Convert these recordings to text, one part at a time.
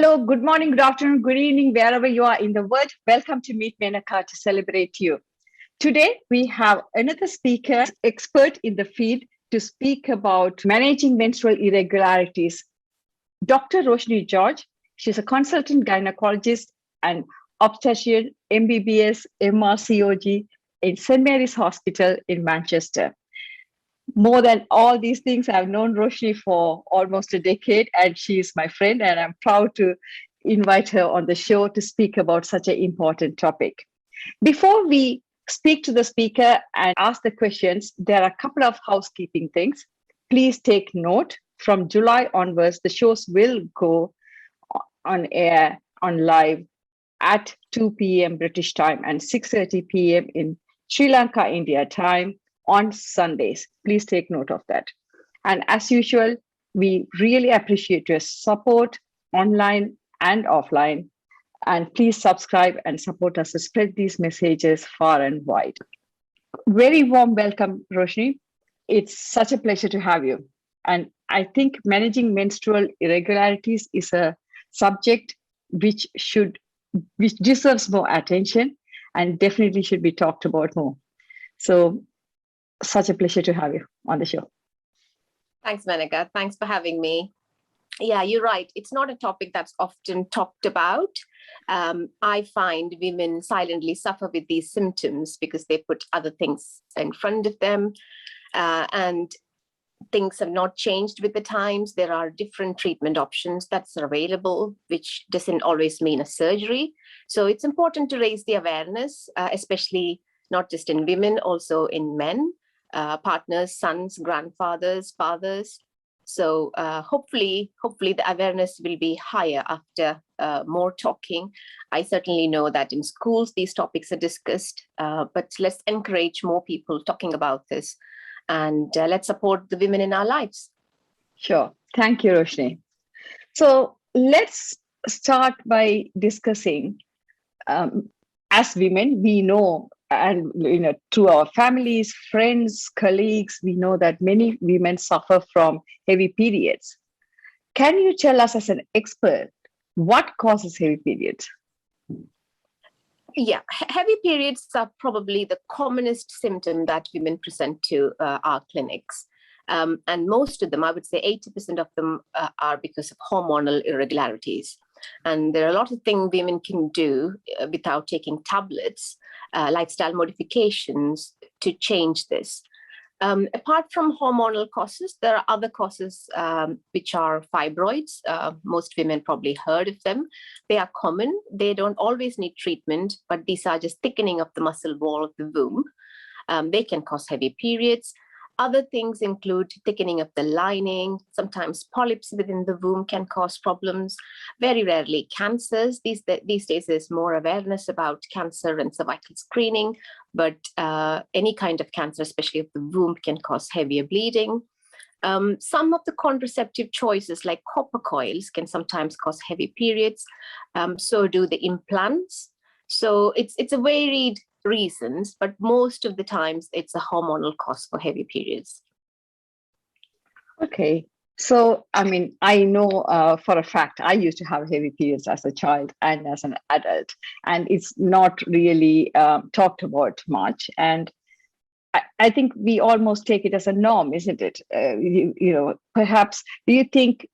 Hello, good morning, good afternoon, good evening, wherever you are in the world. Welcome to Meet Menaca to celebrate you. Today, we have another speaker, expert in the field, to speak about managing menstrual irregularities. Dr. Roshni George, she's a consultant gynecologist and obstetrician, MBBS, MRCOG in St. Mary's Hospital in Manchester. More than all these things, I've known Roshni for almost a decade, and she's my friend, and I'm proud to invite her on the show to speak about such an important topic. Before we speak to the speaker and ask the questions, there are a couple of housekeeping things. Please take note. From July onwards, the shows will go on air, on live at 2 p.m. British time and 6:30 p.m. in Sri Lanka, India time on Sundays. Please take note of that. And as usual, we really appreciate your support online and offline. And please subscribe and support us to spread these messages far and wide. Very warm welcome, Roshni. It's such a pleasure to have you. And I think managing menstrual irregularities is a subject which deserves more attention and definitely should be talked about more. So such a pleasure to have you on the show. Thanks, Menaca. Thanks for having me. Yeah, you're right. It's not a topic that's often talked about. I find women silently suffer with these symptoms because they put other things in front of them. And things have not changed with the times. There are different treatment options that's available, which doesn't always mean a surgery. So it's important to raise the awareness, especially not just in women, also in men, partners, sons, grandfathers, fathers. So hopefully the awareness will be higher after more talking. I certainly know that in schools, these topics are discussed, but let's encourage more people talking about this. And let's support the women in our lives. Sure. Thank you, Roshni. So let's start by discussing, as women, we know, and through our families, friends, colleagues, we know that many women suffer from heavy periods. Can you tell us as an expert what causes heavy periods? Yeah, heavy periods are probably the commonest symptom that women present to our clinics. And most of them, I would say 80% of them are because of hormonal irregularities. And there are a lot of things women can do without taking tablets, lifestyle modifications to change this. Apart from hormonal causes, there are other causes which are fibroids. Most women probably heard of them. They are common. They don't always need treatment, but these are just thickening of the muscle wall of the womb. They can cause heavy periods. Other things include thickening of the lining. Sometimes polyps within the womb can cause problems. Very rarely cancers. These days there's more awareness about cancer and cervical screening, but any kind of cancer, especially of the womb, can cause heavier bleeding. Some of the contraceptive choices like copper coils can sometimes cause heavy periods. So do the implants. So it's a varied reasons, but most of the times it's a hormonal cause for heavy periods. Okay. So, I know for a fact, I used to have heavy periods as a child and as an adult, and it's not really talked about much. And I think we almost take it as a norm, isn't it? Perhaps, do you think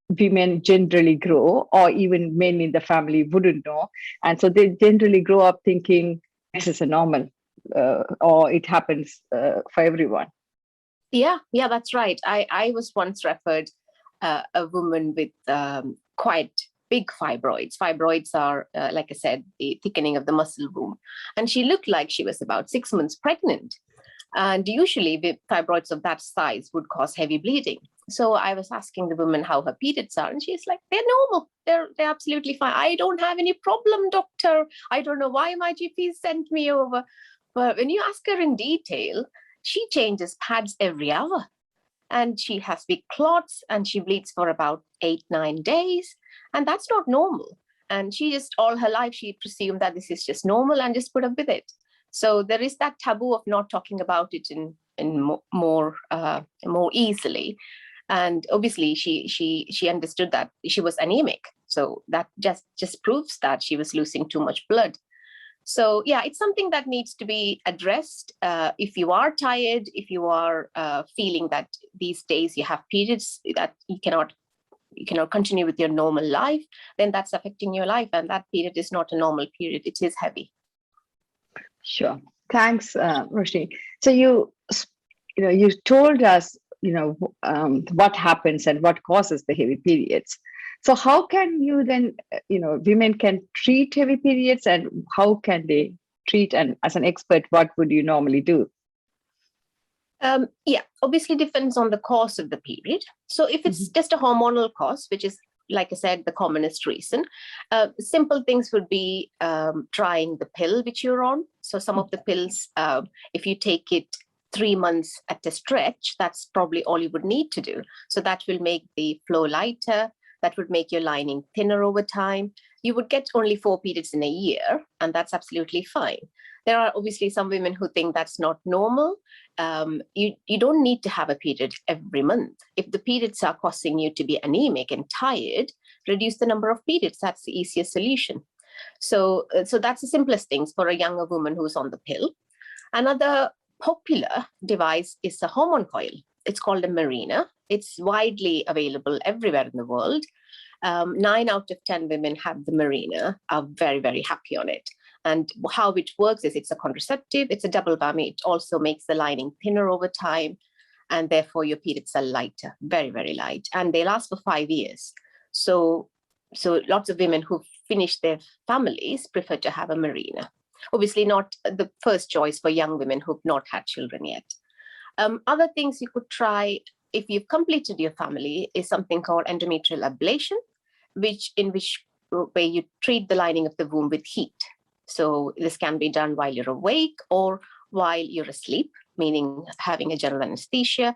women generally grow, or even men in the family wouldn't know? And so they generally grow up thinking this is a normal, or it happens for everyone. Yeah, that's right. I was once referred a woman with quite big fibroids. Fibroids are, like I said, the thickening of the muscle womb. And she looked like she was about 6 months pregnant. And usually with fibroids of that size would cause heavy bleeding. So I was asking the woman how her periods are, and she's like, they're normal. They're absolutely fine. I don't have any problem, doctor. I don't know why my GP sent me over. But when you ask her in detail, she changes pads every hour. And she has big clots and she bleeds for about 8-9 days. And that's not normal. And she just all her life, she presumed that this is just normal and just put up with it. So there is that taboo of not talking about it in more easily. And obviously she understood that she was anemic. So that just proves that she was losing too much blood. So yeah, it's something that needs to be addressed. If you are tired, if you are feeling that these days you have periods that you cannot continue with your normal life, then that's affecting your life. And that period is not a normal period. It is heavy. Sure. Thanks, Roshni. So you told us, what happens and what causes the heavy periods. So how can you then, women can treat heavy periods, and how can they treat? And as an expert, what would you normally do? Yeah, obviously depends on the cause of the period. So if it's just a hormonal cause, which is, like I said, the commonest reason, simple things would be trying the pill which you're on. So some of the pills, if you take it 3 months at a stretch, that's probably all you would need to do. So that will make the flow lighter. That would make your lining thinner over time. You would get only 4 periods in a year, and that's absolutely fine. There are obviously some women who think that's not normal. You don't need to have a period every month. If the periods are causing you to be anemic and tired, reduce the number of periods. That's the easiest solution. So that's the simplest things for a younger woman who's on the pill. Another popular device is a hormone coil. It's called a Mirena. It's widely available everywhere in the world. 9 out of 10 women have the Mirena, are very, very happy on it. And how it works is it's a contraceptive, it's a double whammy. It also makes the lining thinner over time, and therefore your periods are lighter, very, very light. And they last for 5 years. So lots of women who finish their families prefer to have a Mirena. Obviously not the first choice for young women who've not had children yet. Other things you could try if you've completed your family is something called endometrial ablation, where you treat the lining of the womb with heat. So this can be done while you're awake or while you're asleep, meaning having a general anesthesia.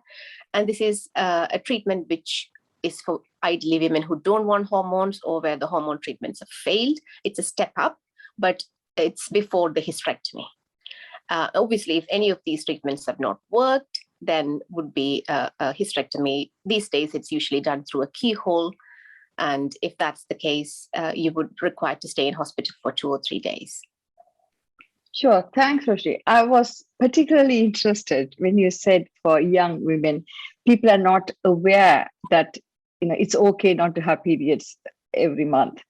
And this is a treatment which is for ideally women who don't want hormones or where the hormone treatments have failed. It's a step up, but it's before the hysterectomy. Obviously, if any of these treatments have not worked, then would be a hysterectomy. These days, it's usually done through a keyhole. And if that's the case, you would require to stay in hospital for 2 or 3 days. Sure. Thanks, Roshni. I was particularly interested when you said for young women, people are not aware that it's okay not to have periods every month.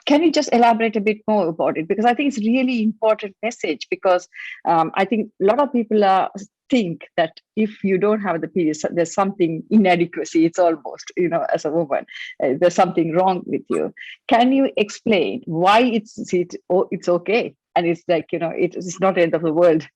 Can you just elaborate a bit more about it? Because I think it's a really important message, because I think a lot of people think that if you don't have the periods, there's something inadequacy. It's almost, as a woman, there's something wrong with you. Can you explain why it's okay? And it's like, it's not the end of the world.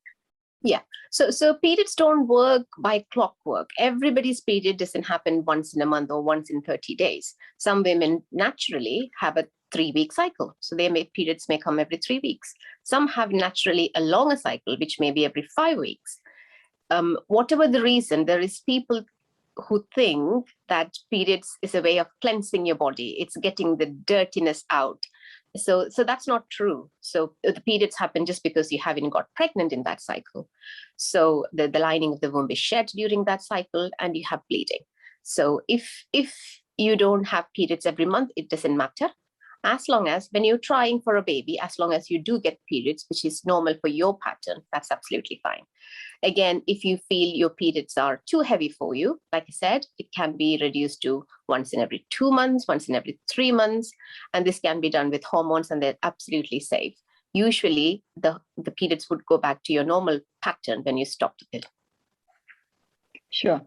Yeah. So periods don't work by clockwork. Everybody's period doesn't happen once in a month or once in 30 days. Some women naturally have a 3-week cycle. So periods may come every 3 weeks. Some have naturally a longer cycle, which may be every 5 weeks. Whatever the reason, there is people who think that periods is a way of cleansing your body. It's getting the dirtiness out. So that's not true. So the periods happen just because you haven't got pregnant in that cycle. So the lining of the womb is shed during that cycle and you have bleeding. So if you don't have periods every month, it doesn't matter. As long as when you're trying for a baby, as long as you do get periods, which is normal for your pattern, that's absolutely fine. Again, if you feel your periods are too heavy for you, like I said, it can be reduced to once in every 2 months, once in every 3 months. And this can be done with hormones, and they're absolutely safe. Usually, the periods would go back to your normal pattern when you stop the pill. Sure.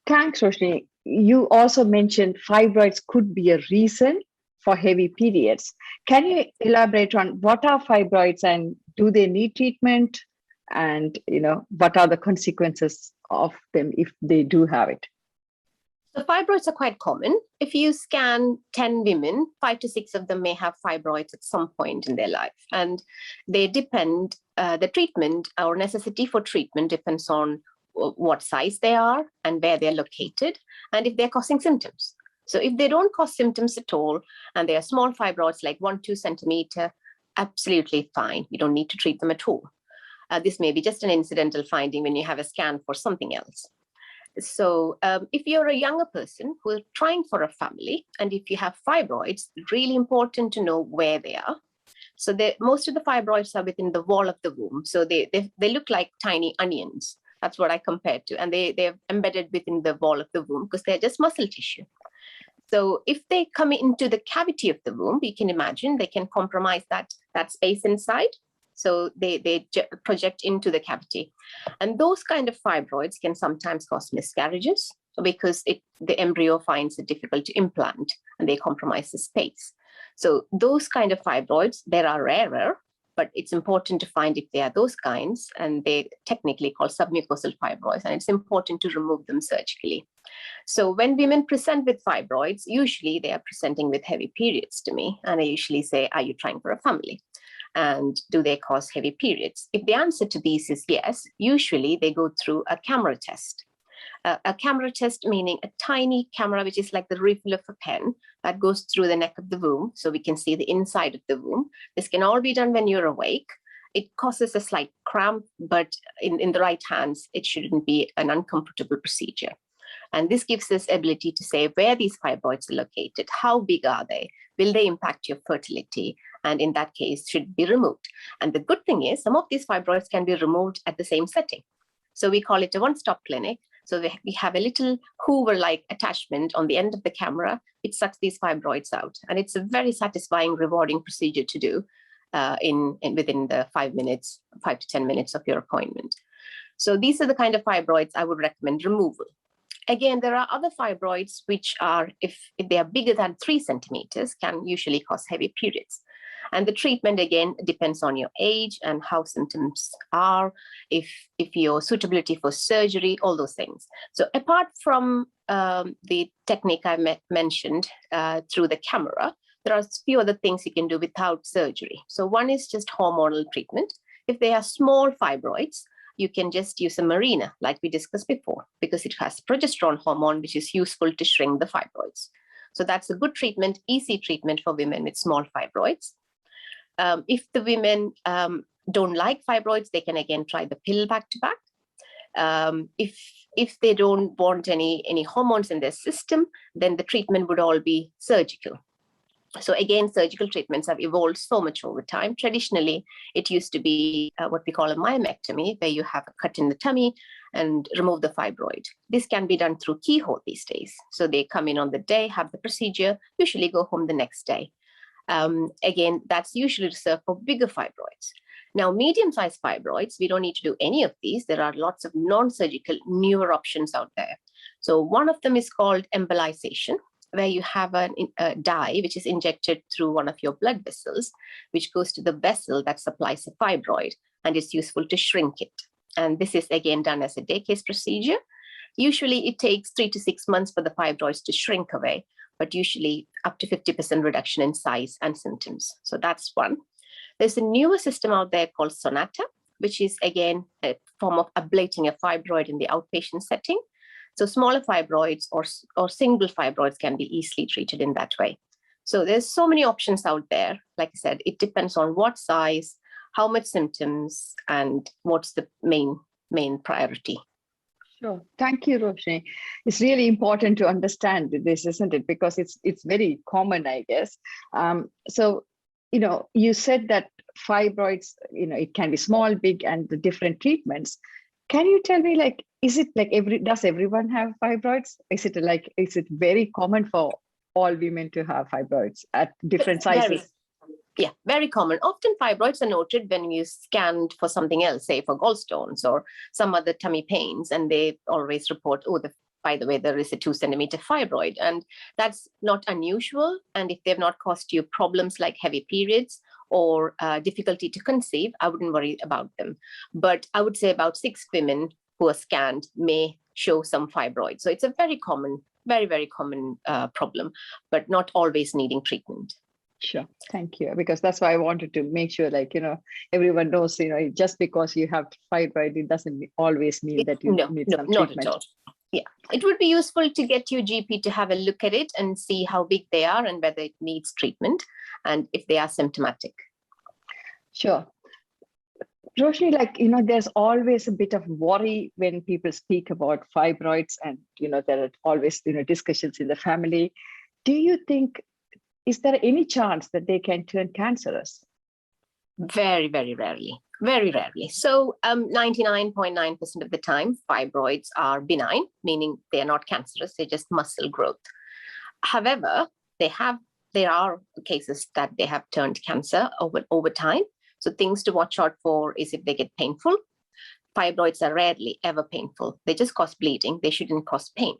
Thanks, Roshni. You also mentioned fibroids could be a reason for heavy periods. Can you elaborate on what are fibroids and do they need treatment? And what are the consequences of them if they do have it? So fibroids are quite common. If you scan 10 women, 5 to 6 of them may have fibroids at some point in their life. And they depend, the treatment or necessity for treatment depends on what size they are and where they're located, and if they're causing symptoms. So if they don't cause symptoms at all, and they are small fibroids like 1-2 centimeter, absolutely fine. You don't need to treat them at all. This may be just an incidental finding when you have a scan for something else. So if you're a younger person who are trying for a family, and if you have fibroids, it's really important to know where they are. So most of the fibroids are within the wall of the womb. So they look like tiny onions. That's what I compared to. And they're embedded within the wall of the womb because they're just muscle tissue. So if they come into the cavity of the womb, you can imagine they can compromise that space inside. So they project into the cavity. And those kind of fibroids can sometimes cause miscarriages because the embryo finds it difficult to implant and they compromise the space. So those kind of fibroids, they are rarer, but it's important to find if they are those kinds, and they technically called submucosal fibroids, and it's important to remove them surgically. So when women present with fibroids, usually they are presenting with heavy periods to me, and I usually say, are you trying for a family? And do they cause heavy periods? If the answer to these is yes, usually they go through a camera test. A camera test meaning a tiny camera, which is like the refill of a pen that goes through the neck of the womb, so we can see the inside of the womb. This can all be done when you're awake. It causes a slight cramp, but in the right hands, it shouldn't be an uncomfortable procedure. And this gives us ability to say where these fibroids are located, how big are they, will they impact your fertility, and in that case, should be removed. And the good thing is some of these fibroids can be removed at the same setting. So we call it a one-stop clinic. So we have a little Hoover-like attachment on the end of the camera. It sucks these fibroids out. And it's a very satisfying, rewarding procedure to do within the 5 to 10 minutes of your appointment. So these are the kind of fibroids I would recommend removal. Again, there are other fibroids which are, if they are bigger than 3 centimeters, can usually cause heavy periods. And the treatment, again, depends on your age and how symptoms are, if your suitability for surgery, all those things. So apart from the technique I mentioned through the camera, there are a few other things you can do without surgery. So one is just hormonal treatment. If they are small fibroids, you can just use a Mirena, like we discussed before, because it has progesterone hormone, which is useful to shrink the fibroids. So that's a good treatment, easy treatment for women with small fibroids. If the women don't like fibroids, they can again try the pill back to back. If they don't want any hormones in their system, then the treatment would all be surgical. So again, surgical treatments have evolved so much over time. Traditionally, it used to be what we call a myomectomy, where you have a cut in the tummy and remove the fibroid. This can be done through keyhole these days. So they come in on the day, have the procedure, usually go home the next day. Again, that's usually reserved for bigger fibroids. Now, medium-sized fibroids, we don't need to do any of these. There are lots of non-surgical newer options out there. So one of them is called embolization, where you have a dye which is injected through one of your blood vessels, which goes to the vessel that supplies a fibroid, and is useful to shrink it. And this is again done as a day case procedure. Usually it takes 3 to 6 months for the fibroids to shrink away, but usually up to 50% reduction in size and symptoms. So that's one. There's a newer system out there called Sonata, which is again a form of ablating a fibroid in the outpatient setting. So smaller fibroids or single fibroids can be easily treated in that way. So there's so many options out there. Like I said, it depends on what size, how much symptoms, and what's the main priority. Sure. Thank you, Roshni. It's really important to understand this, isn't it? Because it's very common, I guess. So, you said that fibroids, it can be small, big, and the different treatments. Can you tell me, is it does everyone have fibroids? Is it very common for all women to have fibroids at different sizes? Very common. Often fibroids are noted when you scanned for something else, say for gallstones or some other tummy pains, and they always report, by the way, there is a 2 centimeter fibroid, and that's not unusual. And if they've not caused you problems like heavy periods or difficulty to conceive, I wouldn't worry about them. But I would say about 6 women who are scanned may show some fibroids. So it's a very common, very, very common problem, but not always needing treatment. Sure. Thank you. Because that's why I wanted to make sure, everyone knows, just because you have fibroid, it doesn't always mean that you need some treatment. Not at all. Yeah, it would be useful to get your GP to have a look at it and see how big they are and whether it needs treatment and if they are symptomatic. Sure. Roshni, there's always a bit of worry when people speak about fibroids, and, there are always, discussions in the family. Do you think, is there any chance that they can turn cancerous? Very, very rarely. Very rarely. So 99.9% of the time, fibroids are benign, meaning they are not cancerous, they're just muscle growth. However, there are cases that they have turned cancer over time. So things to watch out for is if they get painful. Fibroids are rarely ever painful. They just cause bleeding. They shouldn't cause pain.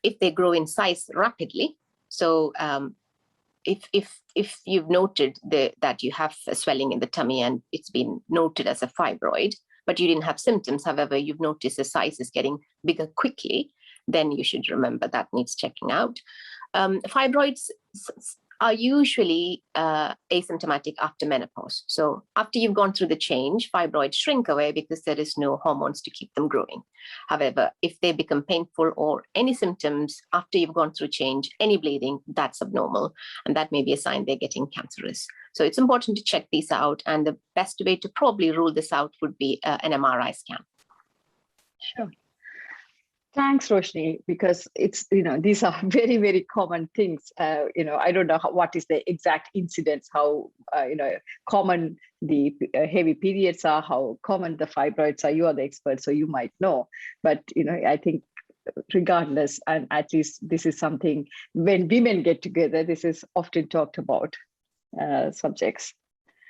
If they grow in size rapidly, so if you've noted that you have a swelling in the tummy and it's been noted as a fibroid, but you didn't have symptoms, however, you've noticed the size is getting bigger quickly, then you should remember that needs checking out. Fibroids are usually asymptomatic after menopause. So after you've gone through the change, fibroids shrink away because there is no hormones to keep them growing. However, if they become painful or any symptoms after you've gone through change, any bleeding, that's abnormal. And that may be a sign they're getting cancerous. So it's important to check these out. And the best way to probably rule this out would be an MRI scan. Sure. Thanks, Roshni, because it's, these are very, very common things. I don't know what is the exact incidence, how, common the heavy periods are, how common the fibroids are. You are the expert, so you might know. But, I think regardless, and at least this is something when women get together, this is often talked about subjects.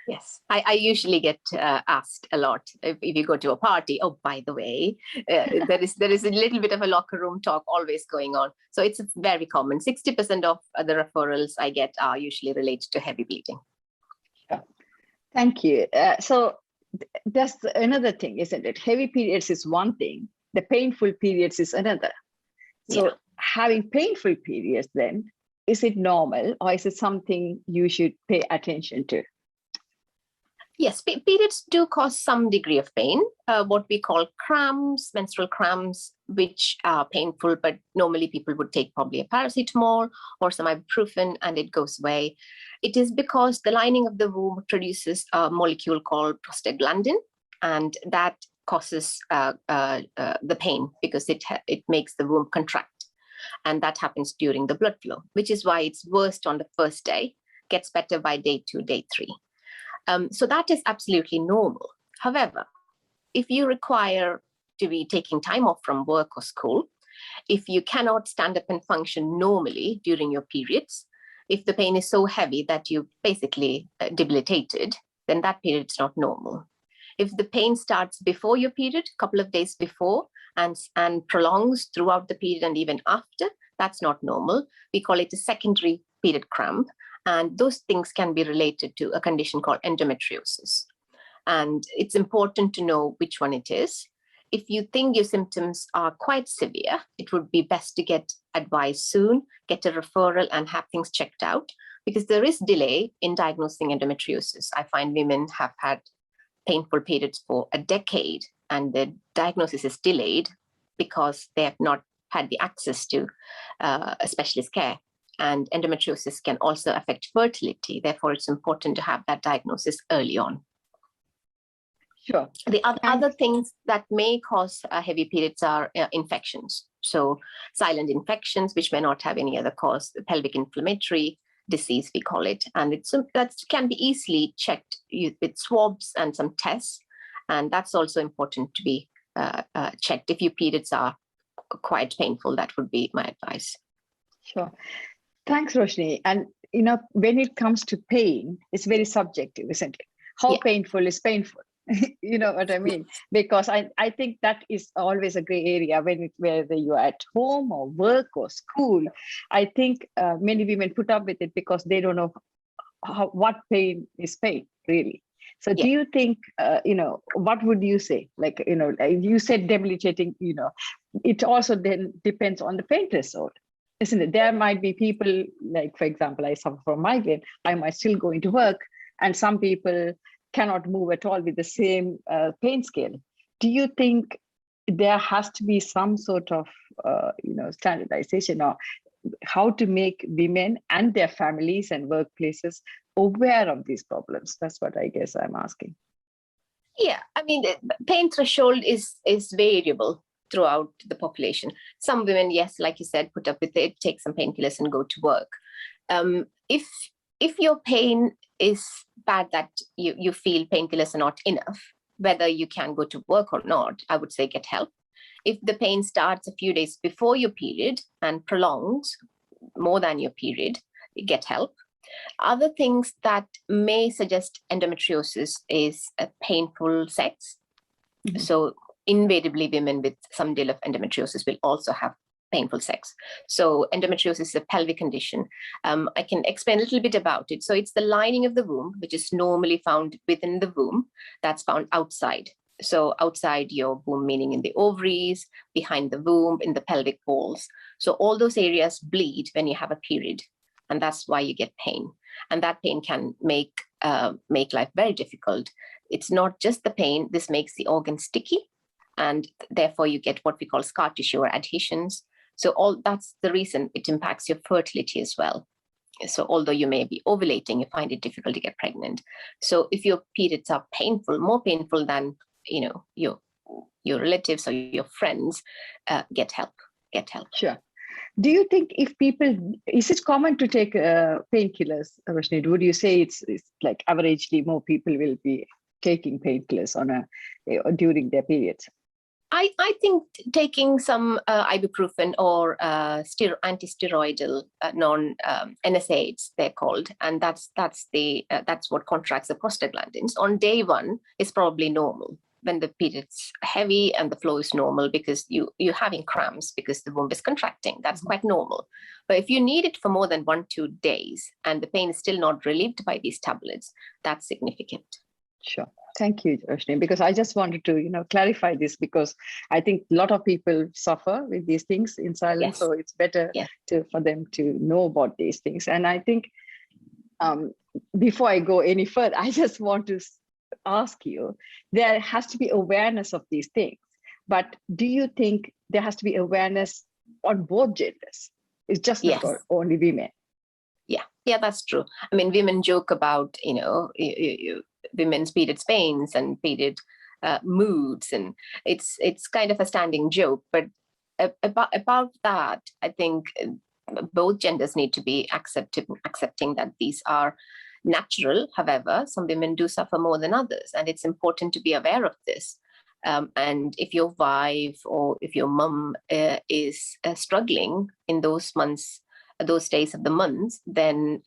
Yes, I usually get asked a lot if you go to a party. Oh, by the way, there is a little bit of a locker room talk always going on. So it's very common. 60% of the referrals I get are usually related to heavy bleeding. Yeah. Thank you. So that's another thing, isn't it? Heavy periods is one thing. The painful periods is another. So having painful periods, then, is it normal, or is it something you should pay attention to? Yes, periods do cause some degree of pain, what we call cramps, menstrual cramps, which are painful, but normally people would take probably a paracetamol or some ibuprofen and it goes away. It is because the lining of the womb produces a molecule called prostaglandin, and that causes the pain because it makes the womb contract. And that happens during the blood flow, which is why it's worst on the first day, gets better by day 2, day 3. So that is absolutely normal. However, if you require to be taking time off from work or school, if you cannot stand up and function normally during your periods, if the pain is so heavy that you're basically debilitated, then that period is not normal. If the pain starts before your period, a couple of days before, and prolongs throughout the period and even after, that's not normal. We call it a secondary period cramp. And those things can be related to a condition called endometriosis. And it's important to know which one it is. If you think your symptoms are quite severe, it would be best to get advice soon, get a referral and have things checked out, because there is delay in diagnosing endometriosis. I find women have had painful periods for a decade and the diagnosis is delayed because they have not had the access to a specialist care. And endometriosis can also affect fertility. Therefore, it's important to have that diagnosis early on. Sure. The other things that may cause heavy periods are infections. So silent infections, which may not have any other cause, pelvic inflammatory disease, we call it. And that can be easily checked with swabs and some tests. And that's also important to be checked. If your periods are quite painful, that would be my advice. Sure. Thanks, Roshni. And, when it comes to pain, it's very subjective, isn't it? How painful is painful? You know what I mean? Because I think that is always a gray area whether you're at home or work or school. I think many women put up with it because they don't know what pain is pain, really. So do you think, what would you say? Like you said debilitating, it also then depends on the pain threshold. Isn't it? There might be people, like, for example, I suffer from migraine, I might still go into work, and some people cannot move at all with the same pain scale. Do you think there has to be some sort of, standardization or how to make women and their families and workplaces aware of these problems? That's what I guess I'm asking. Yeah, I mean, the pain threshold is variable throughout the population. Some women, yes, like you said, put up with it, take some painkillers and go to work. If your pain is bad that you feel painkillers are not enough, whether you can go to work or not, I would say get help. If the pain starts a few days before your period and prolongs more than your period, get help. Other things that may suggest endometriosis is a painful sex. Mm-hmm. So invariably, women with some deal of endometriosis will also have painful sex. So endometriosis is a pelvic condition. I can explain a little bit about it. So it's the lining of the womb, which is normally found within the womb, that's found outside. So outside your womb, meaning in the ovaries, behind the womb, in the pelvic walls. So all those areas bleed when you have a period. And that's why you get pain. And that pain can make life very difficult. It's not just the pain. This makes the organ sticky. And therefore, you get what we call scar tissue or adhesions. So that's the reason it impacts your fertility as well. So although you may be ovulating, you find it difficult to get pregnant. So if your periods are painful, more painful than your relatives or your friends, get help. Get help. Sure. Do you think is it common to take painkillers, Roshni? Would you say it's like averagely more people will be taking painkillers during their periods? I think taking some ibuprofen or anti-steroidal NSAIDs, they're called, and that's what contracts the prostaglandins. On day one is probably normal when the period's heavy and the flow is normal because you're having cramps because the womb is contracting. That's quite normal. But if you need it for more than 1-2 days and the pain is still not relieved by these tablets, that's significant. Sure. Thank you, Roshni, because I just wanted to, clarify this because I think a lot of people suffer with these things in silence. Yes. So it's better for them to know about these things. And I think before I go any further, I just want to ask you, there has to be awareness of these things. But do you think there has to be awareness on both genders? It's just not for only women. Yeah, that's true. I mean, women joke about, women's period pains and period moods, and it's kind of a standing joke. But about that, I think both genders need to be accepting that these are natural. However, some women do suffer more than others, and it's important to be aware of this. And if your wife or if your mum is struggling in those months, those days of the month, then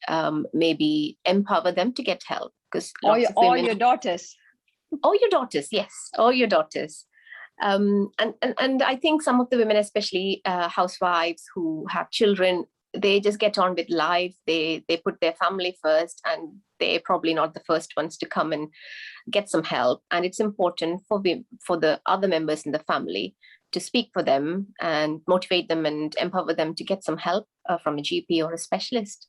maybe empower them to get help. Because your daughters. Or your daughters, yes, or your daughters. And I think some of the women, especially housewives who have children, they just get on with life. They put their family first, and they're probably not the first ones to come and get some help. And it's important for the other members in the family to speak for them and motivate them and empower them to get some help from a GP or a specialist.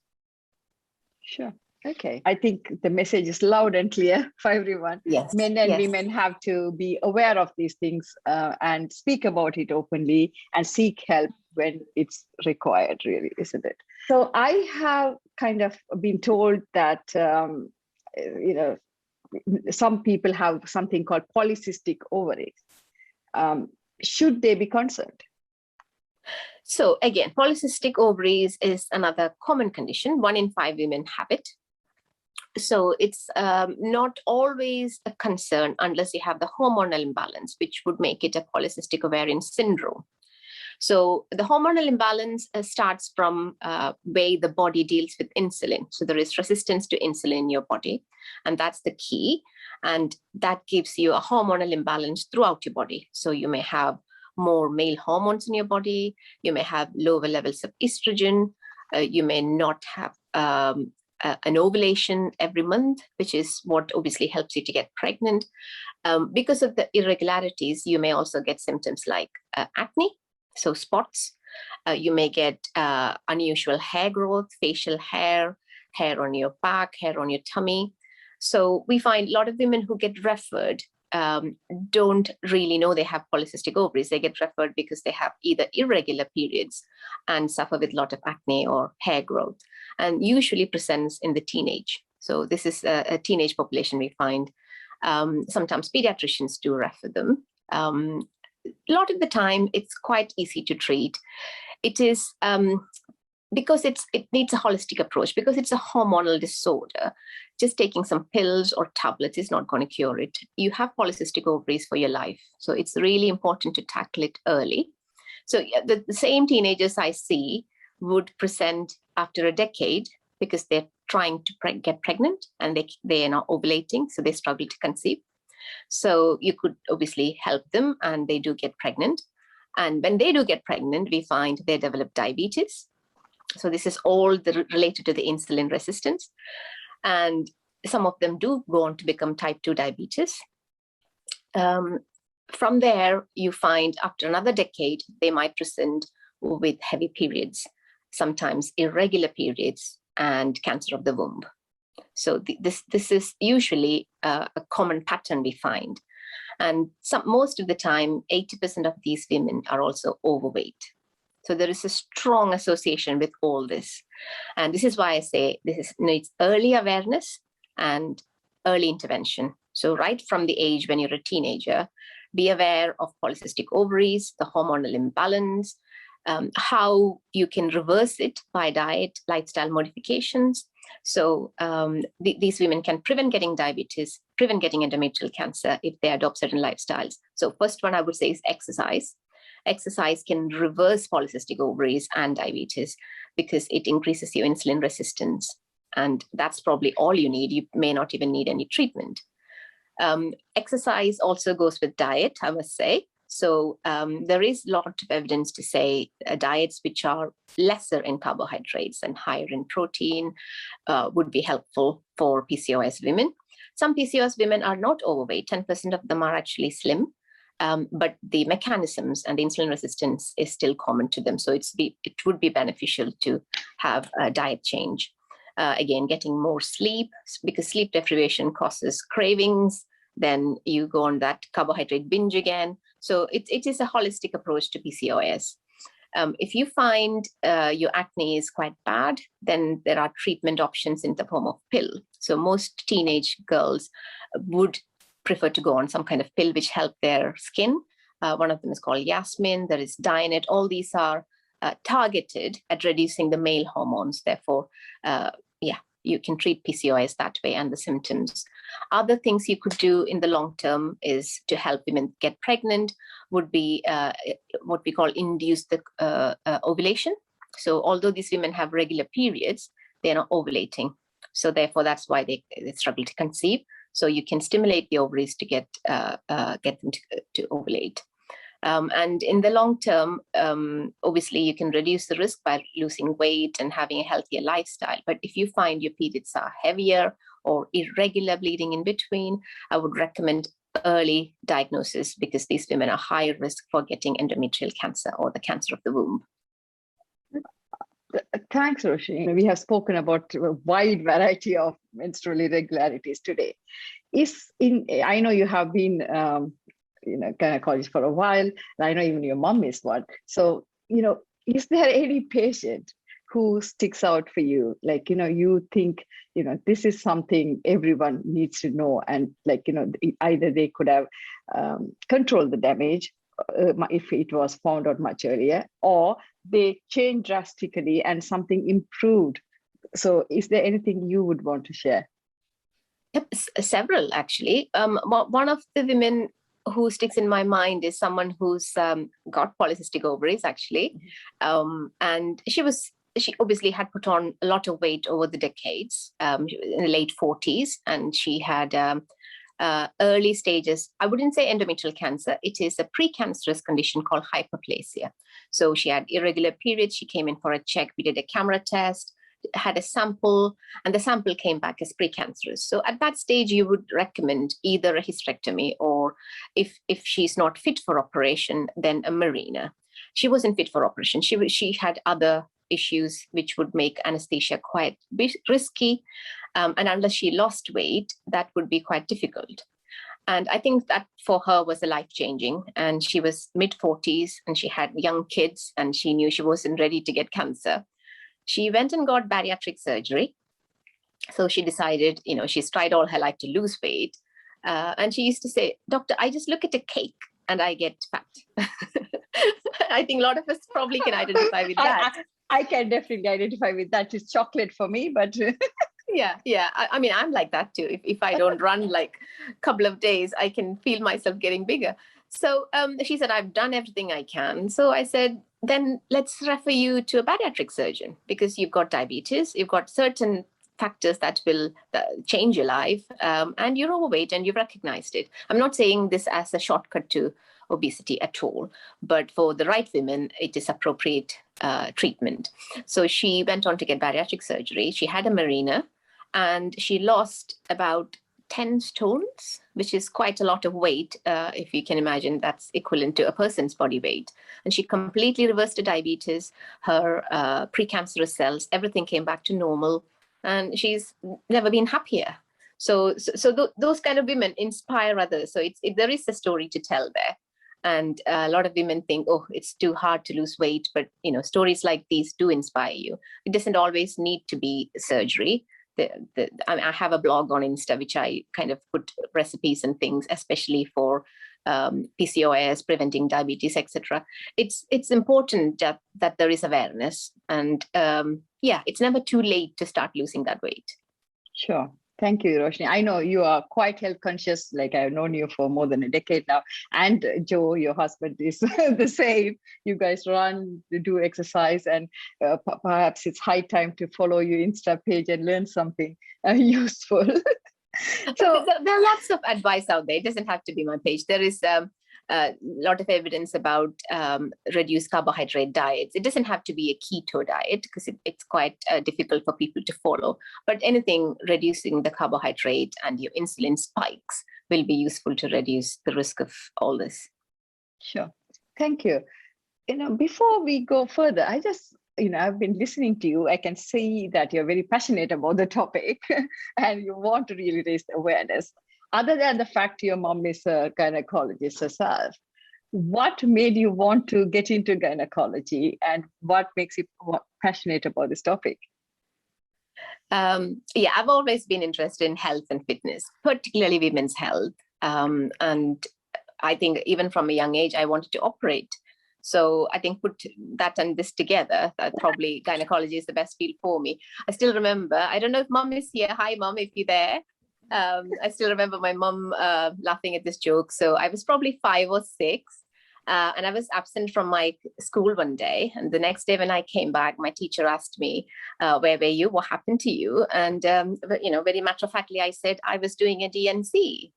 Sure. Okay. I think the message is loud and clear for everyone. Yes. Men and women have to be aware of these things and speak about it openly and seek help when it's required, really, isn't it? So I have kind of been told that, some people have something called polycystic ovaries. Should they be concerned? So again, polycystic ovaries is another common condition. 1 in 5 women have it. So it's not always a concern unless you have the hormonal imbalance, which would make it a polycystic ovarian syndrome. So the hormonal imbalance starts from way the body deals with insulin. So there is resistance to insulin in your body, and that's the key. And that gives you a hormonal imbalance throughout your body. So you may have more male hormones in your body. You may have lower levels of estrogen. You may not have an ovulation every month, which is what obviously helps you to get pregnant. Because of the irregularities, you may also get symptoms like acne, so spots. You may get unusual hair growth, facial hair on your back, hair on your tummy. So we find a lot of women who get referred don't really know they have polycystic ovaries. They get referred because they have either irregular periods and suffer with a lot of acne or hair growth, and usually presents in the teenage. So this is a teenage population we find Sometimes pediatricians do refer them. A lot of the time, it's quite easy to treat. It is because it needs a holistic approach, because it's a hormonal disorder. Just taking some pills or tablets is not going to cure it. You have polycystic ovaries for your life. So it's really important to tackle it early. So the same teenagers I see would present after a decade because they're trying to get pregnant and they are not ovulating, so they struggle to conceive. So you could obviously help them, and they do get pregnant. And when they do get pregnant, we find they develop diabetes. So this is all related to the insulin resistance. And some of them do go on to become type 2 diabetes. From there, you find after another decade, they might present with heavy periods, sometimes irregular periods, and cancer of the womb. So this is usually a common pattern we find. And most of the time, 80% of these women are also overweight. So there is a strong association with all this. And this is why I say this needs early awareness and early intervention. So right from the age when you're a teenager, be aware of polycystic ovaries, the hormonal imbalance, how you can reverse it by diet, lifestyle modifications. So these women can prevent getting diabetes, prevent getting endometrial cancer if they adopt certain lifestyles. So first one I would say is exercise. Exercise can reverse polycystic ovaries and diabetes because it increases your insulin resistance. And that's probably all you need. You may not even need any treatment. Exercise also goes with diet, I must say. So there is a lot of evidence to say diets which are lesser in carbohydrates and higher in protein would be helpful for PCOS women. Some PCOS women are not overweight. 10% of them are actually slim, but the mechanisms and the insulin resistance is still common to them. So it would be beneficial to have a diet change. Again, getting more sleep, because sleep deprivation causes cravings. Then you go on that carbohydrate binge again. So it is a holistic approach to PCOS. If you find your acne is quite bad, then there are treatment options in the form of pill. So most teenage girls would prefer to go on some kind of pill which help their skin. One of them is called Yasmin. There is Dianet. All these are targeted at reducing the male hormones. Therefore, you can treat PCOS that way and the symptoms. Other things you could do in the long term is to help women get pregnant would be what we call induce the ovulation. So although these women have regular periods, they're not ovulating. So therefore, that's why they struggle to conceive. So you can stimulate the ovaries to get them to ovulate. And in the long term, obviously, you can reduce the risk by losing weight and having a healthier lifestyle. But if you find your periods are heavier or irregular bleeding in between, I would recommend early diagnosis because these women are higher risk for getting endometrial cancer or the cancer of the womb. Thanks, Roshni. We have spoken about a wide variety of menstrual irregularities today. I know you have been gynecologist for a while, and I know even your mom is one. So, is there any patient who sticks out for you? Like, you think, this is something everyone needs to know, and either they could have controlled the damage if it was found out much earlier, or they changed drastically and something improved. So is there anything you would want to share? Yep, several actually. One of the women who sticks in my mind is someone who's got polycystic ovaries actually. And she obviously had put on a lot of weight over the decades, in the late 40s, and she had early stages. I wouldn't say endometrial cancer. It is a precancerous condition called hyperplasia. So she had irregular periods. She came in for a check. We did a camera test, had a sample, and the sample came back as precancerous. So at that stage, you would recommend either a hysterectomy or if she's not fit for operation, then a Mirena. She wasn't fit for operation. She had other issues which would make anesthesia quite risky. And unless she lost weight, that would be quite difficult. And I think that for her was a life-changing. And she was mid-40s and she had young kids and she knew she wasn't ready to get cancer. She went and got bariatric surgery. So she decided, she's tried all her life to lose weight. And she used to say, "Doctor, I just look at a cake and I get fat." I think a lot of us probably can identify with that. I can definitely identify with that. It's chocolate for me, but Yeah. I mean, I'm like that too. If I don't run like a couple of days, I can feel myself getting bigger. So she said, "I've done everything I can." So I said, "Then let's refer you to a bariatric surgeon, because you've got diabetes, you've got certain factors that will change your life, and you're overweight and you've recognized it." I'm not saying this as a shortcut to obesity at all, but for the right women, it is appropriate treatment. So she went on to get bariatric surgery. She had a Mirena, and she lost about 10 stones, which is quite a lot of weight. If you can imagine, that's equivalent to a person's body weight. And she completely reversed her diabetes, her precancerous cells, everything came back to normal. And she's never been happier. So those kind of women inspire others. So there is a story to tell there. And a lot of women think, "Oh, it's too hard to lose weight." But, stories like these do inspire you. It doesn't always need to be surgery. I have a blog on Insta, which I kind of put recipes and things, especially for PCOS, preventing diabetes, etc. It's important that there is awareness. And it's never too late to start losing that weight. Sure. Thank you, Roshni. I know you are quite health conscious. Like, I've known you for more than a decade now. And Joe, your husband, is the same. You guys run, do exercise, and perhaps it's high time to follow your Insta page and learn something useful. So there are lots of advice out there. It doesn't have to be my page. There is a lot of evidence about reduced carbohydrate diets. It doesn't have to be a keto diet, because it's quite difficult for people to follow. But anything reducing the carbohydrate and your insulin spikes will be useful to reduce the risk of all this. Sure. Thank you. Before we go further, I just, I've been listening to you. I can see that you're very passionate about the topic and you want to really raise the awareness. Other than the fact your mom is a gynecologist herself, what made you want to get into gynecology, and what makes you passionate about this topic? I've always been interested in health and fitness, particularly women's health. And I think even from a young age, I wanted to operate. So I think put that and this together, probably gynecology is the best field for me. I still remember, I don't know if mom is here. Hi, mom, if you're there. I still remember my mom laughing at this joke. So I was probably 5 or 6, and I was absent from my school one day. And the next day when I came back, my teacher asked me, "Where were you? What happened to you?" And, very matter-of-factly, I said, "I was doing a DNC."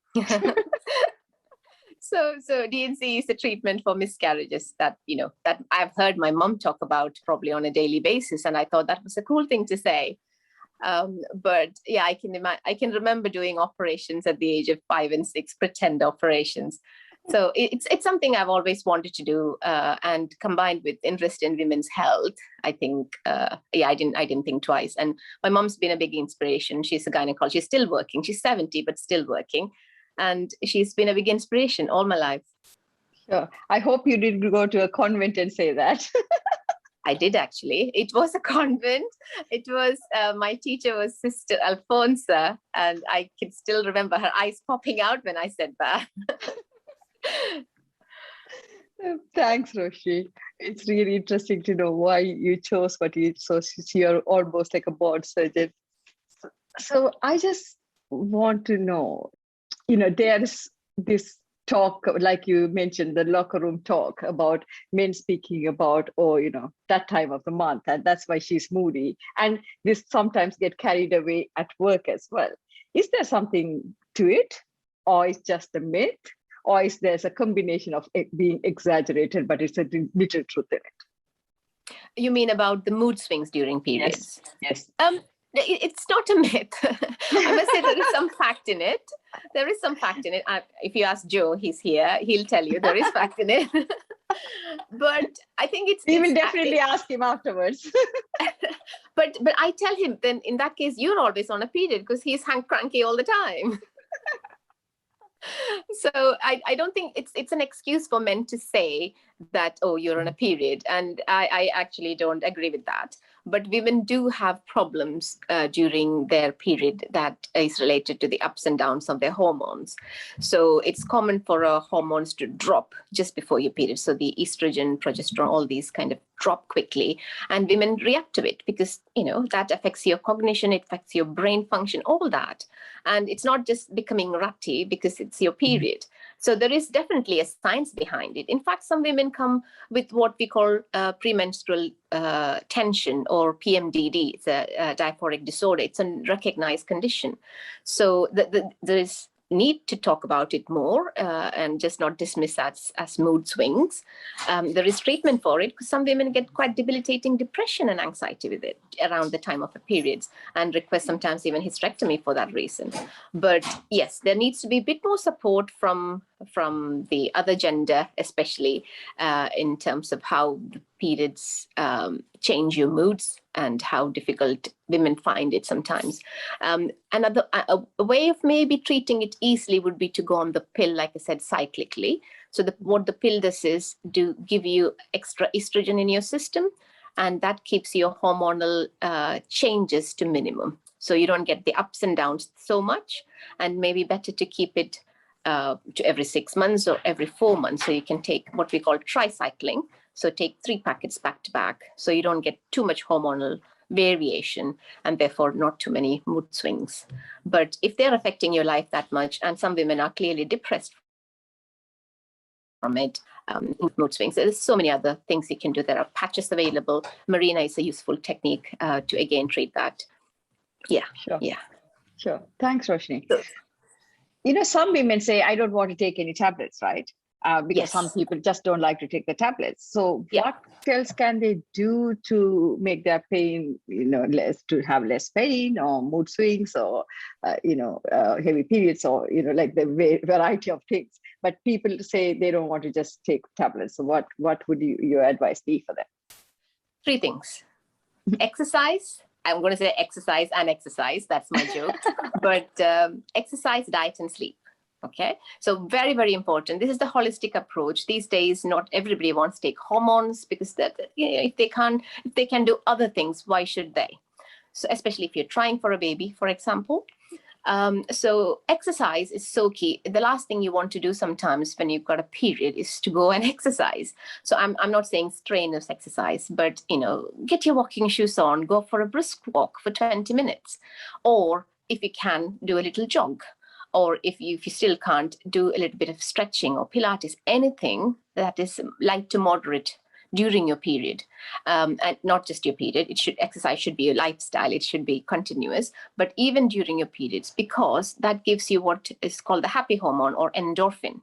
So DNC is a treatment for miscarriages that I've heard my mom talk about probably on a daily basis. And I thought that was a cool thing to say. But yeah, I can remember doing operations at the age of 5 and 6, pretend operations. So it's something I've always wanted to do, and combined with interest in women's health, I think, I didn't think twice. And my mom's been a big inspiration. She's a gynecologist. She's still working. She's 70, but still working. And she's been a big inspiration all my life. Sure. I hope you didn't go to a convent and say that. I did, actually. It was a convent. It was, my teacher was Sister Alfonsa, and I can still remember her eyes popping out when I said that. Thanks, Roshni. It's really interesting to know why you chose what you chose. You're almost like a board surgeon. So I just want to know, there's this talk, like you mentioned, the locker room talk about men speaking about, that time of the month, and that's why she's moody. And this sometimes get carried away at work as well. Is there something to it, or is just a myth, or is there's a combination of it being exaggerated, but it's a little truth in it? You mean about the mood swings during periods? Yes. It's not a myth. I must say there is some fact in it. There is some fact in it. If you ask Joe, he's here, he'll tell you there is fact in it. But I think we will definitely ask him afterwards. But I tell him, then in that case, you're always on a period, because he's cranky all the time. So I don't think it's an excuse for men to say that, oh, you're on a period. And I actually don't agree with that. But women do have problems during their period that is related to the ups and downs of their hormones. So it's common for hormones to drop just before your period. So the estrogen, progesterone, all these kind of drop quickly. And women react to it because, that affects your cognition, it affects your brain function, all that. And it's not just becoming rutty because it's your period. So there is definitely a science behind it. In fact, some women come with what we call premenstrual tension or PMDD. It's a diaphoric disorder. It's a recognized condition. So there is need to talk about it more and just not dismiss as mood swings. There is treatment for it because some women get quite debilitating depression and anxiety with it around the time of the periods and request sometimes even hysterectomy for that reason. But yes, there needs to be a bit more support from the other gender, especially in terms of how the periods change your moods and how difficult women find it sometimes. Another a way of maybe treating it easily would be to go on the pill, like I said, cyclically. So what the pill does is to give you extra estrogen in your system, and that keeps your hormonal changes to minimum. So you don't get the ups and downs so much, and maybe better to keep it to every 6 months or every 4 months. So you can take what we call tricycling. So take 3 packets back to back. So you don't get too much hormonal variation and therefore not too many mood swings. But if they're affecting your life that much, and some women are clearly depressed from it, mood swings, there's so many other things you can do. There are patches available. Marina is a useful technique to again treat that. Yeah. Sure. Yeah. Sure. Thanks, Roshni. Some women say, I don't want to take any tablets, right? Because some people just don't like to take the tablets. So what else can they do to make their pain, less, to have less pain or mood swings or, heavy periods or, like the variety of things. But people say they don't want to just take tablets. So what would your advice be for them? 3 things. Exercise. I'm going to say exercise and exercise. That's my joke. But exercise, diet, and sleep. Okay. So very, very important. This is the holistic approach. These days, not everybody wants to take hormones because if they can do other things, why should they? So especially if you're trying for a baby, for example. So exercise is so key. The last thing you want to do sometimes when you've got a period is to go and exercise. So I'm not saying strenuous exercise, but get your walking shoes on, go for a brisk walk for 20 minutes, or if you can, do a little jog, or if you still can't, do a little bit of stretching or Pilates, anything that is light to moderate during your period, and not just your period. Exercise should be a lifestyle. It should be continuous, but even during your periods, because that gives you what is called the happy hormone or endorphin.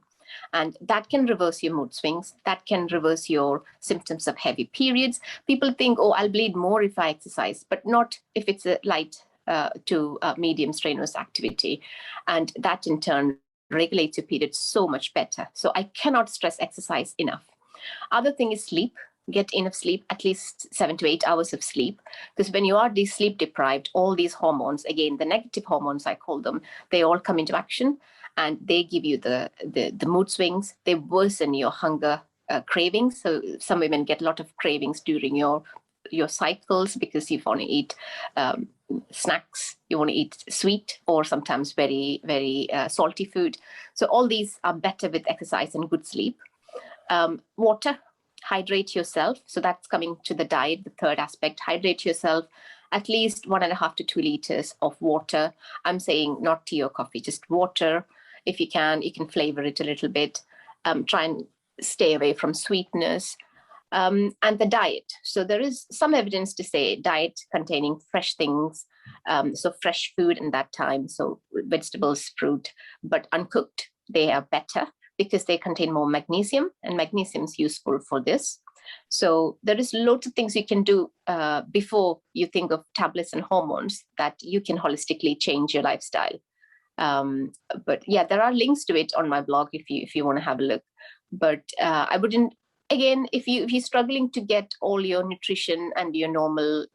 And that can reverse your mood swings. That can reverse your symptoms of heavy periods. People think, oh, I'll bleed more if I exercise, but not if it's a light to medium strenuous activity. And that in turn regulates your period so much better. So I cannot stress exercise enough. Other thing is sleep. Get enough sleep, at least 7 to 8 hours of sleep. Because when you are sleep deprived, all these hormones, again, the negative hormones, I call them, they all come into action and they give you the mood swings. They worsen your hunger cravings. So some women get a lot of cravings during your cycles because you want to eat snacks, you want to eat sweet or sometimes very, very salty food. So all these are better with exercise and good sleep. Water, hydrate yourself. So that's coming to the diet, the third aspect. Hydrate yourself, at least 1.5 to 2 liters of water. I'm saying not tea or coffee, just water. If you can flavor it a little bit. Try and stay away from sweetness. And the diet. So there is some evidence to say diet containing fresh things, so fresh food in that time, so vegetables, fruit, but uncooked, they are better because they contain more magnesium, and magnesium is useful for this. So there is loads of things you can do before you think of tablets and hormones that you can holistically change your lifestyle. But yeah, there are links to it on my blog if you want to have a look. But I wouldn't, again, if you're struggling to get all your nutrition and your normal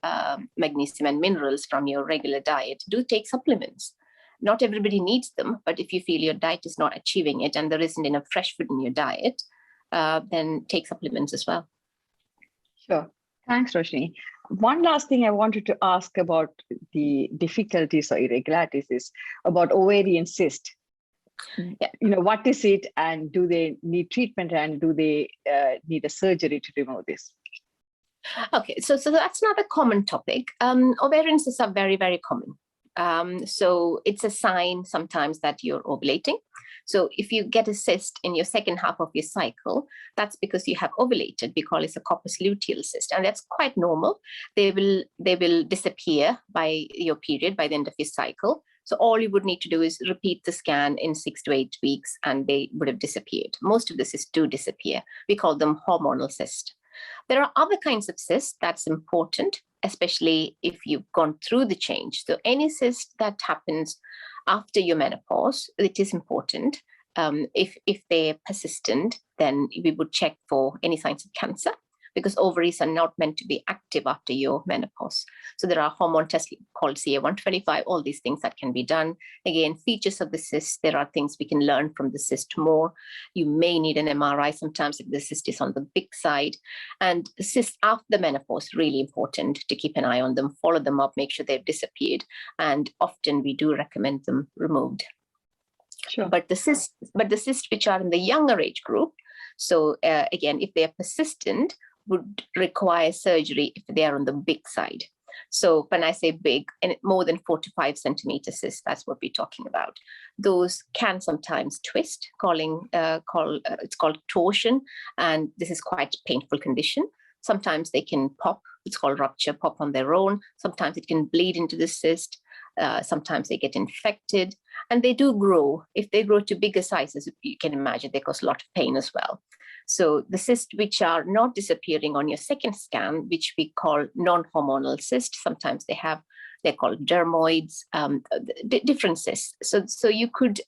magnesium and minerals from your regular diet, do take supplements. Not everybody needs them, but if you feel your diet is not achieving it and there isn't enough fresh food in your diet, then take supplements as well. Sure. Thanks, Roshni. One last thing I wanted to ask about the difficulties or irregularities is about ovarian cyst. Yeah. What is it, and do they need treatment, and do they need a surgery to remove this? Okay, so that's another common topic. Ovarian cysts are very, very common. So it's a sign sometimes that you're ovulating. So if you get a cyst in your second half of your cycle, that's because you have ovulated. We call it a corpus luteal cyst, and that's quite normal. They will disappear by your period, by the end of your cycle. So all you would need to do is repeat the scan in 6 to 8 weeks, and they would have disappeared. Most of the cysts do disappear. We call them hormonal cysts. There are other kinds of cysts that's important, especially if you've gone through the change. So any cyst that happens after your menopause, it is important. If they're persistent, then we would check for any signs of cancer, because ovaries are not meant to be active after your menopause. So there are hormone tests called CA-125, all these things that can be done. Again, features of the cyst, there are things we can learn from the cyst more. You may need an MRI sometimes if the cyst is on the big side. And the cysts after menopause, really important to keep an eye on them, follow them up, make sure they've disappeared. And often we do recommend them removed. Sure. But the cysts which are in the younger age group, so again, if they are persistent, would require surgery if they are on the big side. So when I say big, and more than 4 to 5 centimeter cysts, that's what we're talking about. Those can sometimes twist, it's called torsion, and this is quite a painful condition. Sometimes they can pop, it's called rupture, pop on their own. Sometimes it can bleed into the cyst. Sometimes they get infected, and they do grow. If they grow to bigger sizes, you can imagine they cause a lot of pain as well. So the cysts which are not disappearing on your second scan, which we call non-hormonal cysts, sometimes they're called dermoids, different cysts. So you could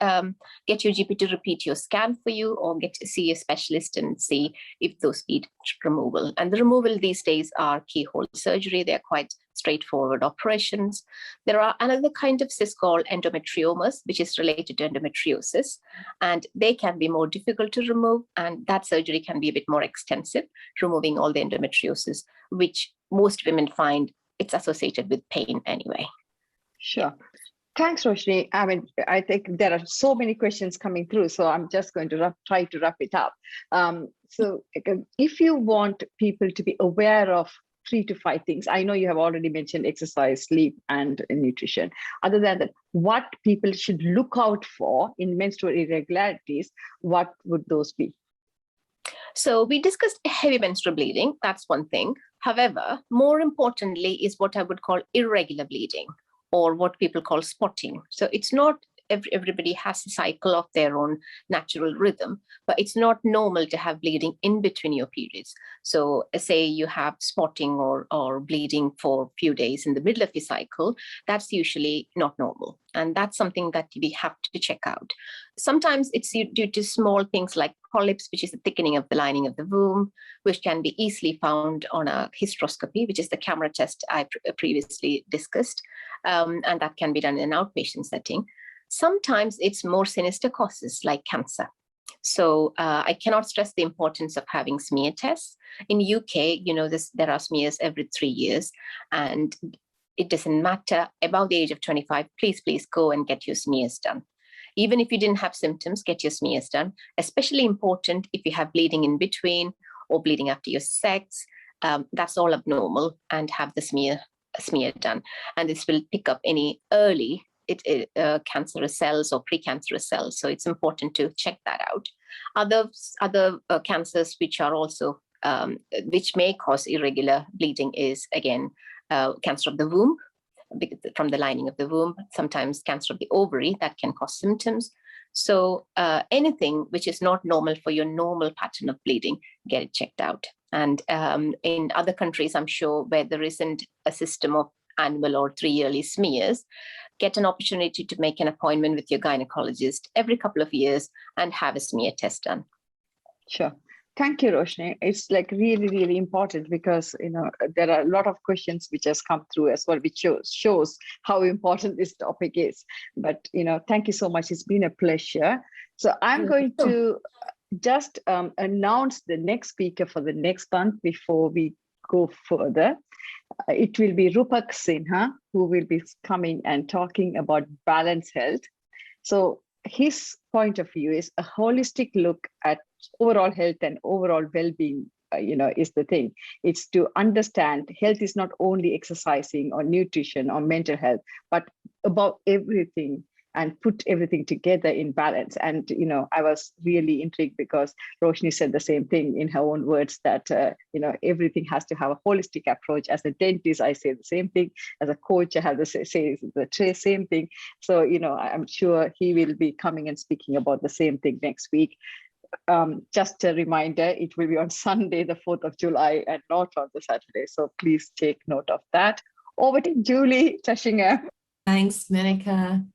get your GP to repeat your scan for you, or get to see a specialist and see if those need removal. And the removal these days are keyhole surgery. They're quite straightforward operations. There are another kind of cyst called endometriomas, which is related to endometriosis, and they can be more difficult to remove, and that surgery can be a bit more extensive, removing all the endometriosis, which most women find it's associated with pain anyway. Sure. Thanks, Roshni. I think there are so many questions coming through, so I'm just going to try to wrap it up. So if you want people to be aware of 3 to 5 things, I know you have already mentioned exercise, sleep, and nutrition. Other than that, what people should look out for in menstrual irregularities, what would those be? So we discussed heavy menstrual bleeding. That's one thing. However, more importantly is what I would call irregular bleeding, or what people call spotting. So it's not everybody has a cycle of their own natural rhythm, but it's not normal to have bleeding in between your periods. So say you have spotting or bleeding for a few days in the middle of your cycle, that's usually not normal. And that's something that we have to check out. Sometimes it's due to small things like polyps, which is the thickening of the lining of the womb, which can be easily found on a hysteroscopy, which is the camera test I previously discussed. And that can be done in an outpatient setting. Sometimes it's more sinister causes like cancer. So I cannot stress the importance of having smear tests. In UK, there are smears every 3 years, and it doesn't matter above the age of 25, please go and get your smears done. Even if you didn't have symptoms, get your smears done. Especially important if you have bleeding in between or bleeding after your sex, that's all abnormal, and have the smear done. And this will pick up any early cancerous cells or precancerous cells. So it's important to check that out. Other cancers which are also which may cause irregular bleeding is, again, cancer of the womb, from the lining of the womb. Sometimes cancer of the ovary, that can cause symptoms. So anything which is not normal for your normal pattern of bleeding, get it checked out. And in other countries, I'm sure, where there isn't a system of annual or 3-yearly smears, get an opportunity to make an appointment with your gynecologist every couple of years and have a smear test done. Sure. Thank you, Roshni. It's like really, really important, because there are a lot of questions which has come through as well, which shows how important this topic is. But thank you so much. It's been a pleasure. So I'm going to just announce the next speaker for the next month before we go further. It will be Rupak Sinha, who will be coming and talking about balanced health. So his point of view is a holistic look at overall health and overall well-being, is the thing. It's to understand health is not only exercising or nutrition or mental health, but about everything, and put everything together in balance. And, I was really intrigued because Roshni said the same thing in her own words, that, everything has to have a holistic approach. As a dentist, I say the same thing. As a coach, I have to say the same thing. So, I'm sure he will be coming and speaking about the same thing next week. Just a reminder, it will be on Sunday, the 4th of July, and not on the Saturday. So please take note of that. Over to Julie Tashinga. Thanks, Menaca.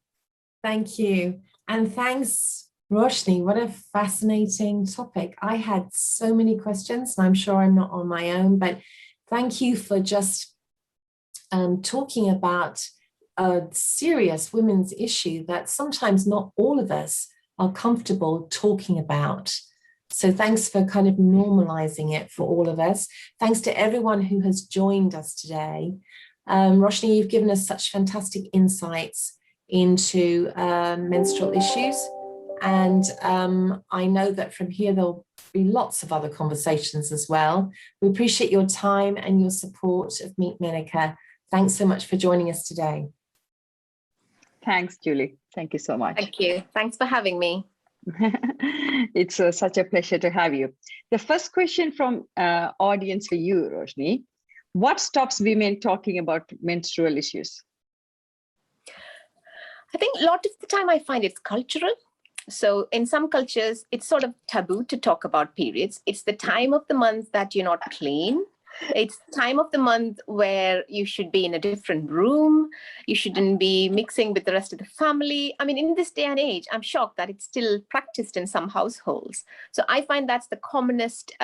Thank you. And thanks, Roshni. What a fascinating topic. I had so many questions, and I'm sure I'm not on my own, but thank you for just talking about a serious women's issue that sometimes not all of us are comfortable talking about. So thanks for kind of normalizing it for all of us. Thanks to everyone who has joined us today. Roshni, you've given us such fantastic insights into menstrual issues. And I know that from here, there'll be lots of other conversations as well. We appreciate your time and your support of Meet Menaca. Thanks so much for joining us today. Thanks, Julie. Thank you so much. Thank you. Thanks for having me. It's such a pleasure to have you. The first question from audience for you, Roshni. What stops women talking about menstrual issues? I think a lot of the time I find it's cultural. So in some cultures, it's sort of taboo to talk about periods. It's the time of the month that you're not clean. It's time of the month where you should be in a different room. You shouldn't be mixing with the rest of the family. I mean, in this day and age, I'm shocked that it's still practiced in some households. So I find that's the commonest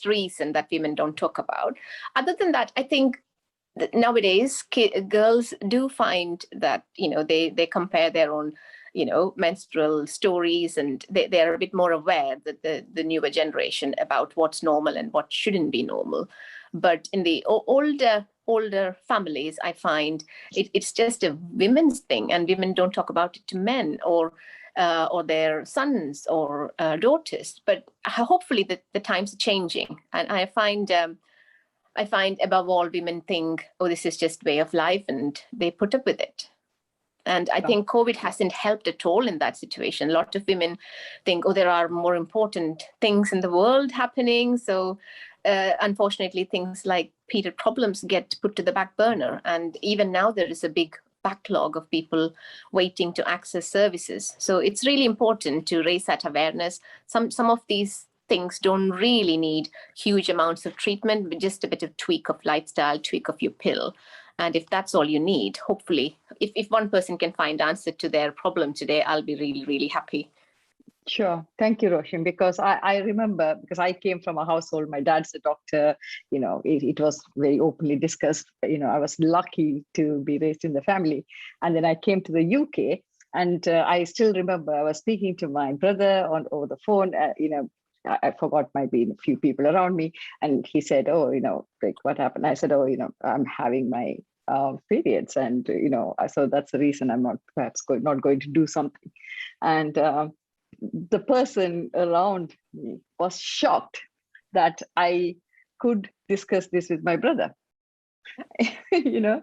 reason that women don't talk about. Other than that, I think nowadays girls do find that they compare their own menstrual stories, and they're a bit more aware that the newer generation about what's normal and what shouldn't be normal. But in the older families, I find it's just a women's thing, and women don't talk about it to men or their sons or daughters. But hopefully the times are changing, and I find above all, women think, oh, this is just way of life, and they put up with it. And I think COVID hasn't helped at all in that situation. A lot of women think, oh, there are more important things in the world happening. So unfortunately, things like period problems get put to the back burner. And even now there is a big backlog of people waiting to access services. So it's really important to raise that awareness. Some of these things don't really need huge amounts of treatment, but just a bit of tweak of lifestyle, tweak of your pill. And if that's all you need, hopefully, if one person can find answer to their problem today, I'll be really, really happy. Sure. Thank you, Roshan, because I remember, because I came from a household, my dad's a doctor, it was very openly discussed. I was lucky to be raised in the family. And then I came to the UK, and I still remember I was speaking to my brother over the phone, I forgot, might be a few people around me. And he said, oh, like what happened? I said, oh, I'm having my periods. And, so that's the reason I'm not going to do something. And the person around me was shocked that I could discuss this with my brother.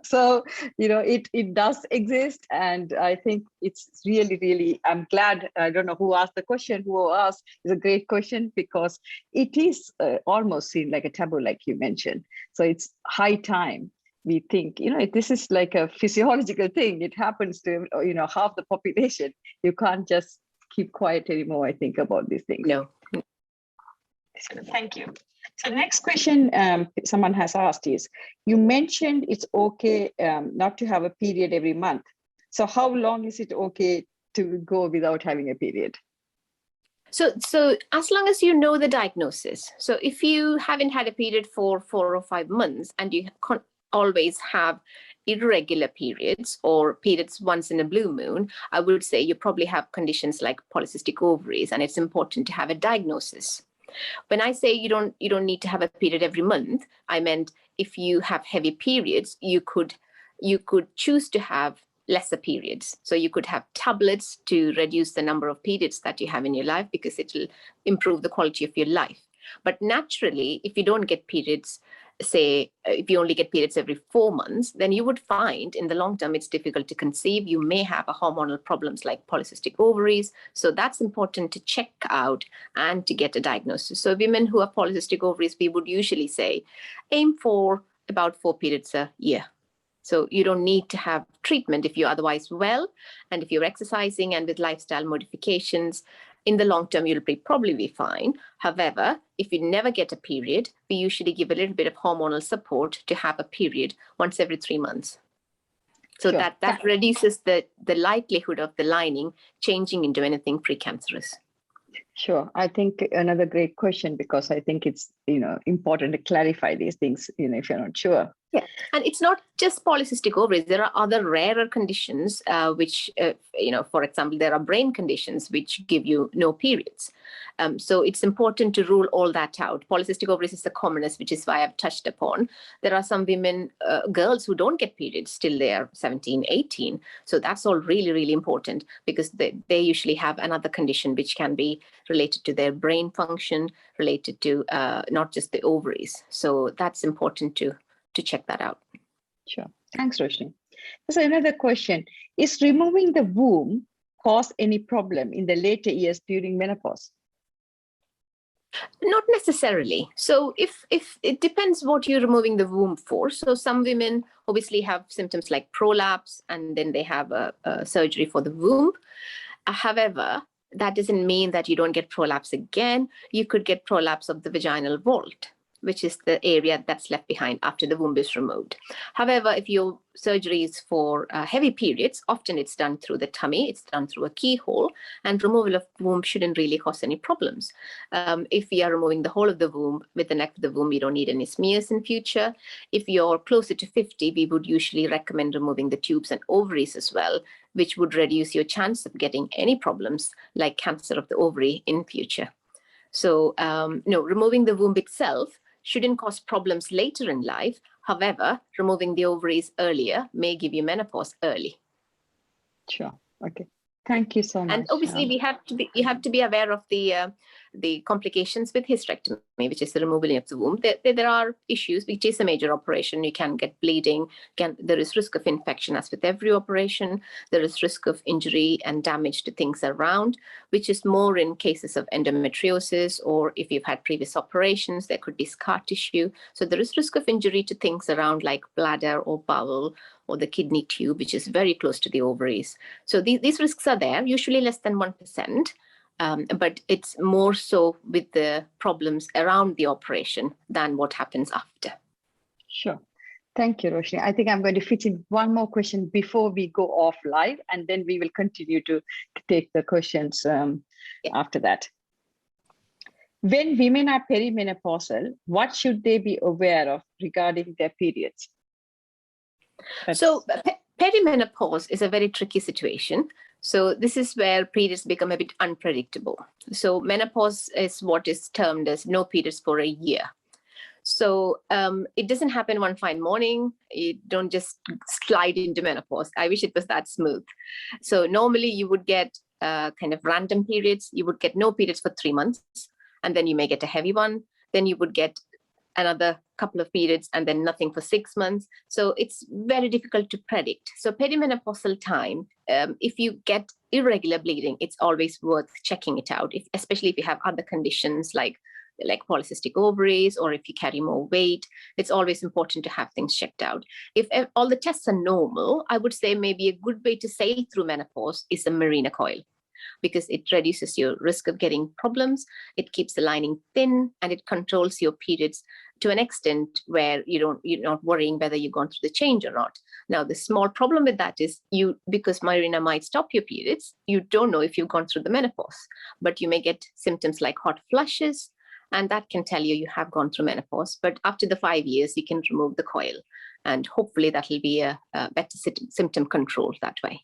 So it does exist, and I think it's really, I'm glad. I don't know who asked the question. Who asked is a great question, because it is almost seen like a taboo, like you mentioned. So it's high time we think, this is like a physiological thing. It happens to half the population. You can't just keep quiet anymore, I think, about these things. No. Thank you. So the next question someone has asked is, you mentioned it's okay not to have a period every month. So how long is it okay to go without having a period? So as long as you know the diagnosis. So if you haven't had a period for 4 or 5 months and you always have irregular periods or periods once in a blue moon, I would say you probably have conditions like polycystic ovaries, and it's important to have a diagnosis. When I say you don't need to have a period every month, I meant if you have heavy periods, you could choose to have lesser periods. So you could have tablets to reduce the number of periods that you have in your life, because it will improve the quality of your life. But naturally, if you don't get periods, say if you only get periods every 4 months, then you would find in the long term it's difficult to conceive. You may have a hormonal problems like polycystic ovaries. So that's important to check out and to get a diagnosis. So women who have polycystic ovaries, we would usually say aim for about 4 periods a year. So you don't need to have treatment if you're otherwise well, and if you're exercising and with lifestyle modifications, in the long term, you'll probably be fine. However, if you never get a period, we usually give a little bit of hormonal support to have a period once every 3 months. So Sure. that reduces the likelihood of the lining changing into anything precancerous. Sure. I think another great question, because I think it's, important to clarify these things, if you're not sure. Yeah, and it's not just polycystic ovaries. There are other rarer conditions, which, for example, there are brain conditions which give you no periods. So it's important to rule all that out. Polycystic ovaries is the commonest, which is why I've touched upon. There are some women, girls who don't get periods till they're 17, 18. So that's all really, really important, because they usually have another condition which can be related to their brain function, related to not just the ovaries. So that's important to check that out. Sure. Thanks, Roshni. So another question, is removing the womb cause any problem in the later years during menopause? Not necessarily. So if it depends what you're removing the womb for. So some women obviously have symptoms like prolapse, and then they have a surgery for the womb. However, that doesn't mean that you don't get prolapse again. You could get prolapse of the vaginal vault, which is the area that's left behind after the womb is removed. However, if your surgery is for heavy periods, often it's done through the tummy, it's done through a keyhole, and removal of womb shouldn't really cause any problems. If we are removing the whole of the womb with the neck of the womb, you don't need any smears in future. If you're closer to 50, we would usually recommend removing the tubes and ovaries as well, which would reduce your chance of getting any problems like cancer of the ovary in future. So no, removing the womb itself shouldn't cause problems later in life. However, removing the ovaries earlier may give you menopause early. Sure. Okay. Thank you so much. And obviously, you have to be aware of the complications with hysterectomy, which is the removal of the womb. There are issues, which is a major operation. You can get bleeding. There is risk of infection, as with every operation. There is risk of injury and damage to things around, which is more in cases of endometriosis, or if you've had previous operations, there could be scar tissue. So there is risk of injury to things around like bladder or bowel, or the kidney tube, which is very close to the ovaries. So these risks are there, usually less than 1%, but it's more so with the problems around the operation than what happens after. Sure. Thank you, Roshni. I think I'm going to fit in one more question before we go off live, and then we will continue to take the questions after that. When women are perimenopausal, what should they be aware of regarding their periods? So perimenopause is a very tricky situation. So this is where periods become a bit unpredictable. So menopause is what is termed as no periods for a year. So it doesn't happen one fine morning. You don't just slide into menopause. I wish it was that smooth. So normally you would get kind of random periods. You would get no periods for 3 months, and then you may get a heavy one. Then you would get another couple of periods, and then nothing for 6 months. So it's very difficult to predict. So perimenopausal time, if you get irregular bleeding, it's always worth checking it out, especially if you have other conditions like polycystic ovaries, or if you carry more weight. It's always important to have things checked out. If all the tests are normal, I would say maybe a good way to sail through menopause is a Mirena coil, because it reduces your risk of getting problems, it keeps the lining thin, and it controls your periods to an extent where you're not worrying whether you've gone through the change or not. Now, the small problem with that is because Mirena might stop your periods, you don't know if you've gone through the menopause, but you may get symptoms like hot flushes, and that can tell you have gone through menopause. But after the 5 years, you can remove the coil, And hopefully that will be a better symptom control that way.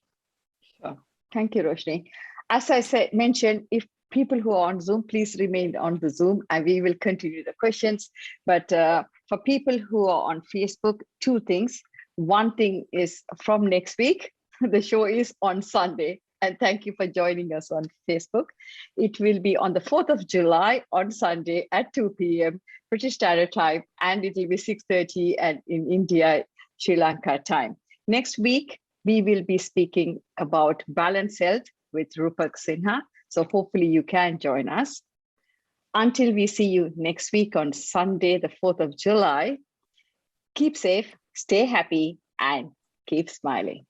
Sure. Thank you, Roshni. As I mentioned, if people who are on Zoom, please remain on the Zoom and we will continue the questions. But for people who are on Facebook, two things. One thing is from next week, the show is on Sunday. And thank you for joining us on Facebook. It will be on the 4th of July on Sunday at 2 p.m. British Standard Time, and it will be 6:30 and in India, Sri Lanka time. Next week, we will be speaking about balanced health with Rupak Sinha. So hopefully you can join us. Until we see you next week on Sunday, the 4th of July, keep safe, stay happy, and keep smiling.